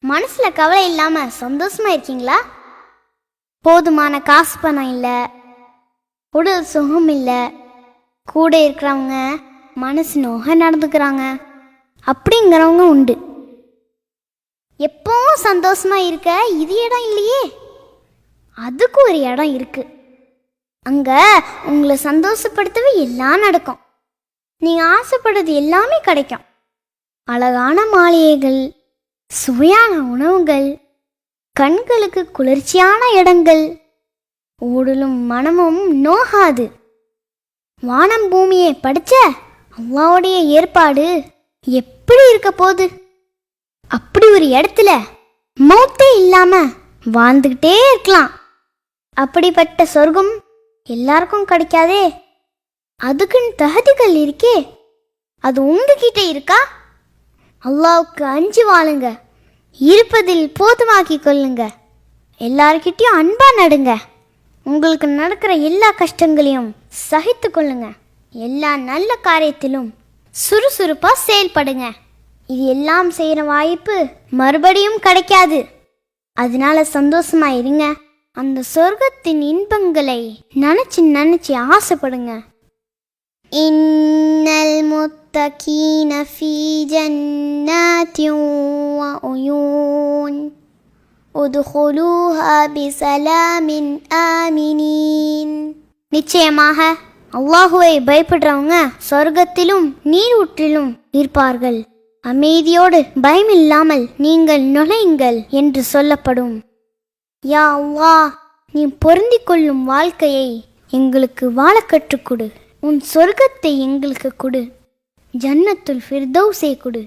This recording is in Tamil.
மனசுல கவலை இல்லாம சந்தோஷமா இருக்கீங்களா? போதுமான காசு பணம் இல்லை, உடல் சுகம் இல்லை, கூட இருக்கிறவங்க மனசு நோக நடந்துக்கிறாங்க அப்படிங்கிறவங்க உண்டு. எப்பவும் சந்தோஷமா இருக்க இது இடம் இல்லையே, அதுக்கு ஒரு இடம் இருக்கு. அங்க உங்களை சந்தோஷப்படுத்தவே எல்லாம் நடக்கும். நீங்க ஆசைப்படுறது எல்லாமே கிடைக்கும். அழகான மாளிகைகள், சுவையான உணவுகள், கண்களுக்கு குளிர்ச்சியான இடங்கள், உடலும் மனமும் நோகாது. வானம் பூமியை படைச்ச அல்லாவுடைய ஏற்பாடு எப்படி இருக்க போகுது? அப்படி ஒரு இடத்துல மௌத்தே இல்லாம வாழ்ந்துகிட்டே இருக்கலாம். அப்படிப்பட்ட சொர்க்கம் எல்லாருக்கும் கிடைக்காதே. அதுக்குன்னு தகுதிகள் இருக்கே, அது உங்ககிட்ட இருக்கா? அல்லாவுக்கு அஞ்சு வாழுங்க, இருப்பதில் போதுமாக்கி கொள்ளுங்க, எல்லார்கிட்டையும் அன்பா நடுங்க, உங்களுக்கு நடக்கிற எல்லா கஷ்டங்களையும் சகித்து கொள்ளுங்க, எல்லா நல்ல காரியத்திலும் சுறுசுறுப்பா செயல்படுங்க. இது எல்லாம் செய்யற வாய்ப்பு மறுபடியும் கிடைக்காது. அதனால சந்தோஷமா இருங்க. அந்த சொர்க்கத்தின் இன்பங்களை நினைச்சு நினைச்சு ஆசைப்படுங்க. இன்னல் முத்தகீன ஃபீ ஜன்னாத்தின் வ உயூன் உத்குலூஹா பிஸலாமின் ஆமினீன். நிச்சயமாக அல்லாஹுவை பயப்படுறவங்க சொர்க்கத்திலும் நீரூற்றிலும் இருப்பார்கள். அமைதியோடு பயமில்லாமல் நீங்கள் நுழையுங்கள் என்று சொல்லப்படும். யா அல்லாஹ், நீ பொருந்திக் கொள்ளும் வாழ்க்கையை எங்களுக்கு வாழ கற்றுக் கொடு. உன் சொர்க்கத்தை எங்களுக்கு கொடு. ஜன்னத்துல் ஃபிர்தௌஸை கொடு.